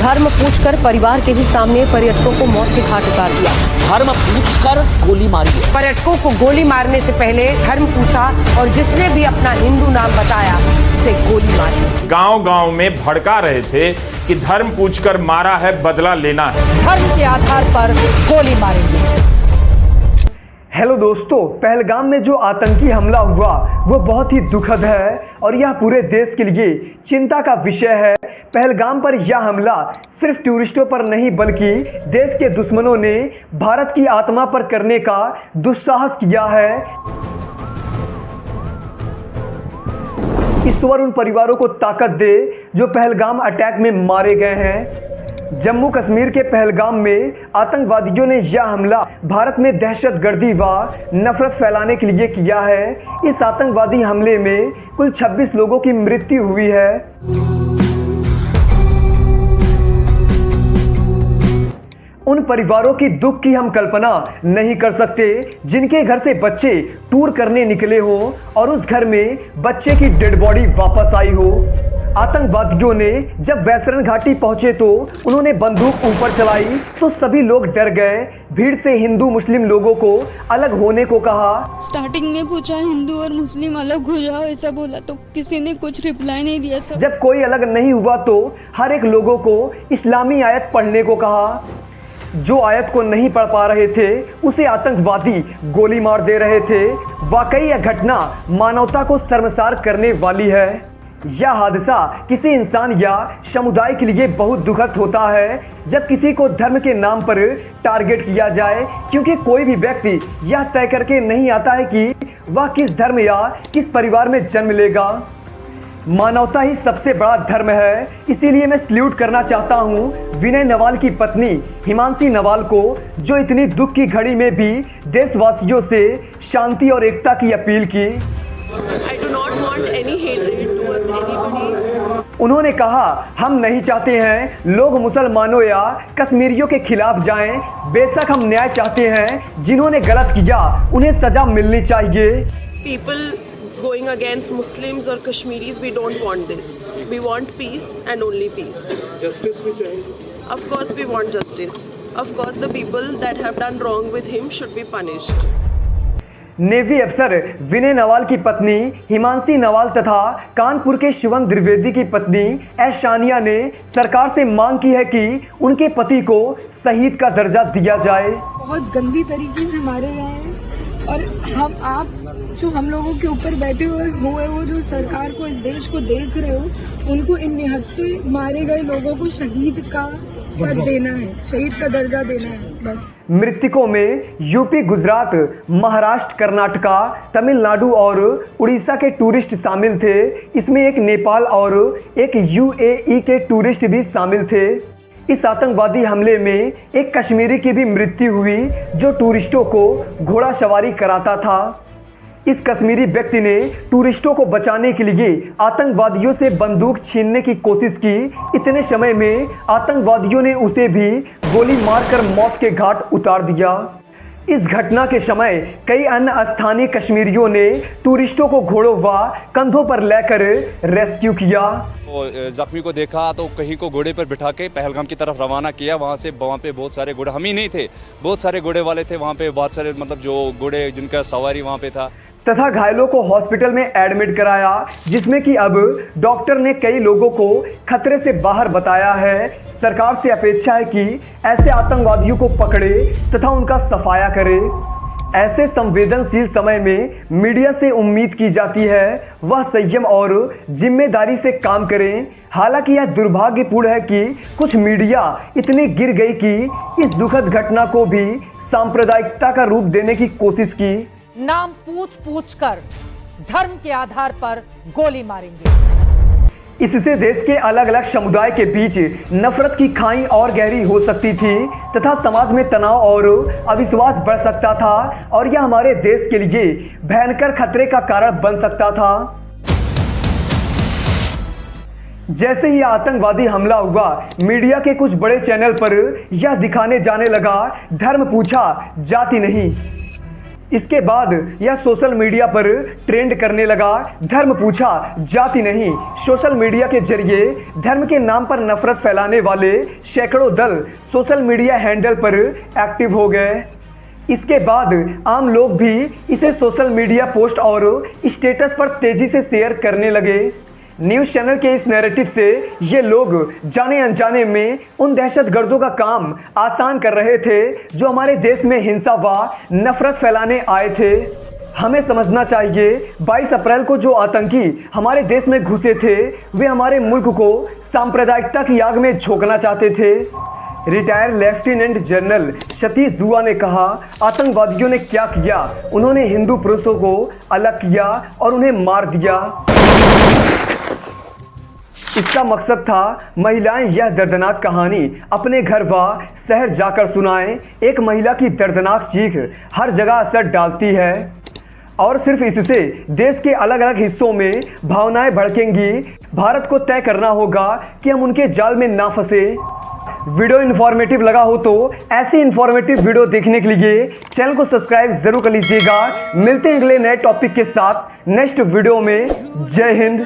धर्म पूछकर परिवार के ही सामने पर्यटकों को मौत के घाट उतार दिया। धर्म पूछकर गोली मारी है। पर्यटकों को गोली मारने से पहले धर्म पूछा और जिसने भी अपना हिंदू नाम बताया उसे गोली मारी। गांव-गांव में भड़का रहे थे कि धर्म पूछकर मारा है, बदला लेना है। धर्म के आधार पर गोली मारेंगे। हेलो दोस्तों, पहलगाम में जो आतंकी हमला हुआ वो बहुत ही दुखद है और यह पूरे देश के लिए चिंता का विषय है। पहलगाम पर यह हमला सिर्फ टूरिस्टों पर नहीं बल्कि देश के दुश्मनों ने भारत की आत्मा पर करने का दुस्साहस किया है। ईश्वर उन परिवारों को ताकत दे जो पहलगाम अटैक में मारे गए हैं। जम्मू कश्मीर के पहलगाम में आतंकवादियों ने यह हमला भारत में दहशतगर्दी व नफरत फैलाने के लिए किया है। इस आतंकवादी हमले में कुल 26 लोगों की मृत्यु हुई है। उन परिवारों की दुख की हम कल्पना नहीं कर सकते जिनके घर से बच्चे टूर करने निकले हो और उस घर में बच्चे की डेड बॉडी वापस आई हो। आतंकवादियों ने जब वैसरन घाटी पहुंचे तो उन्होंने बंदूक ऊपर चलाई तो सभी लोग डर गए। भीड़ से हिंदू मुस्लिम लोगों को अलग होने को कहा। स्टार्टिंग में पूछा हिंदू और मुस्लिम अलग हो जाओ ऐसा बोला तो किसी ने कुछ रिप्लाई नहीं दिया। सब जब कोई अलग नहीं हुआ तो हर एक लोगों को इस्लामी आयत पढ़ने को कहा। जो आयत को नहीं पढ़ पा रहे थे उसे आतंकवादी गोली मार दे रहे थे। वाकई यह घटना मानवता को शर्मसार करने वाली है। यह हादसा किसी इंसान या समुदाय के लिए बहुत दुखद होता है जब किसी को धर्म के नाम पर टारगेट किया जाए, क्योंकि कोई भी व्यक्ति यह तय करके नहीं आता है कि वह किस धर्म या किस परिवार में जन्म लेगा। मानवता ही सबसे बड़ा धर्म है। इसीलिए मैं सल्यूट करना चाहता हूं विनय नवाल की पत्नी हिमांशी नवाल को, जो इतनी दुख की घड़ी में भी देशवासियों से शांति और एकता की अपील की। I do not want any hatred towards anybody. उन्होंने कहा, हम नहीं चाहते हैं लोग मुसलमानों या कश्मीरियों के खिलाफ जाएं। बेशक हम न्याय चाहते हैं। जिन्होंने गलत किया उन्हें सजा मिलनी चाहिए। People going against Muslims or Kashmiris, we don't want this. We want peace and only peace. Justice भी चाहिए? Of course we want justice. Of course the people that have done wrong with him should be punished. Navy अफसर विनय नवाल की पत्नी हिमांशी नवाल तथा कानपुर के शिवम द्विवेदी की पत्नी ऐशानिया ने सरकार से मांग की है कि उनके पति को शहीद का दर्जा दिया जाए। बहुत गंदी तरीके से मारे गए हैं और आप जो हम लोगों के ऊपर बैठे हुए हो, जो सरकार को, इस देश को देख रहे हो, उनको इन निहत्थे मारे गए लोगों को शहीद का देना है, शहीद का दर्जा देना है बस। मृतकों में यूपी, गुजरात, महाराष्ट्र, कर्नाटका, तमिलनाडु और उड़ीसा के टूरिस्ट शामिल थे। इसमें एक नेपाल और एक यूएई के टूरिस्ट भी शामिल थे। इस आतंकवादी हमले में एक कश्मीरी की भी मृत्यु हुई जो टूरिस्टों को घोड़ा सवारी कराता था। इस कश्मीरी व्यक्ति ने टूरिस्टों को बचाने के लिए आतंकवादियों से बंदूक छीनने की कोशिश की। इतने समय में आतंकवादियों ने उसे भी गोली मारकर मौत के घाट उतार दिया। इस घटना के समय कई अन्य स्थानीय कश्मीरियों ने टूरिस्टों को घोड़ों व कंधों पर लेकर रेस्क्यू किया। जख्मी को देखा तो कहीं को घोड़े पर बिठा के पहलगाम की तरफ रवाना किया। वहाँ पे बहुत सारे घोड़े, हम ही नहीं थे, बहुत सारे घोड़े वाले थे वहाँ पे, बहुत सारे मतलब जो घोड़े जिनका सवारी वहाँ पे था, तथा घायलों को हॉस्पिटल में एडमिट कराया, जिसमें कि अब डॉक्टर ने कई लोगों को खतरे से बाहर बताया है। सरकार से अपेक्षा है कि ऐसे आतंकवादियों को पकड़े तथा उनका सफाया करे। ऐसे संवेदनशील समय में मीडिया से उम्मीद की जाती है वह संयम और जिम्मेदारी से काम करें। हालांकि यह दुर्भाग्यपूर्ण है कि कुछ मीडिया इतनी गिर गई कि इस दुखद घटना को भी सांप्रदायिकता का रूप देने की कोशिश की। नाम पूछ कर धर्म के आधार पर गोली मारेंगे। इससे देश के अलग अलग समुदाय के बीच नफरत की खाई और गहरी हो सकती थी तथा समाज में तनाव और अविश्वास बढ़ सकता था और यह हमारे देश के लिए भयंकर खतरे का कारण बन सकता था। जैसे ही आतंकवादी हमला हुआ, मीडिया के कुछ बड़े चैनल पर यह दिखाने जाने लगा, धर्म पूछा जाति नहीं। इसके बाद यह सोशल मीडिया पर ट्रेंड करने लगा। धर्म पूछा जाति नहीं। सोशल मीडिया के जरिए धर्म के नाम पर नफरत फैलाने वाले सैकड़ों दल सोशल मीडिया हैंडल पर एक्टिव हो गए। इसके बाद आम लोग भी इसे सोशल मीडिया पोस्ट और स्टेटस पर तेजी से शेयर करने लगे। न्यूज़ चैनल के इस नैरेटिव से ये लोग जाने अनजाने में उन दहशतगर्दों का काम आसान कर रहे थे जो हमारे देश में हिंसा व नफरत फैलाने आए थे। हमें समझना चाहिए 22 अप्रैल को जो आतंकी हमारे देश में घुसे थे वे हमारे मुल्क को सांप्रदायिकता की आग में झोंकना चाहते थे। रिटायर्ड लेफ्टिनेंट जनरल सतीश दुआ ने कहा, आतंकवादियों ने क्या किया, उन्होंने हिंदू पुरुषों को अलग किया और उन्हें मार दिया। इसका मकसद था महिलाएं यह दर्दनाक कहानी अपने घर व शहर जाकर सुनाएं। एक महिला की दर्दनाक चीख हर जगह असर डालती है और सिर्फ इससे देश के अलग अलग हिस्सों में भावनाएं भड़केंगी। भारत को तय करना होगा कि हम उनके जाल में ना फंसे। वीडियो इन्फॉर्मेटिव लगा हो तो ऐसी इन्फॉर्मेटिव वीडियो देखने के लिए चैनल को सब्सक्राइब जरूर कर लीजिएगा। मिलते हैं अगले नए टॉपिक के साथ नेक्स्ट वीडियो में। जय हिंद।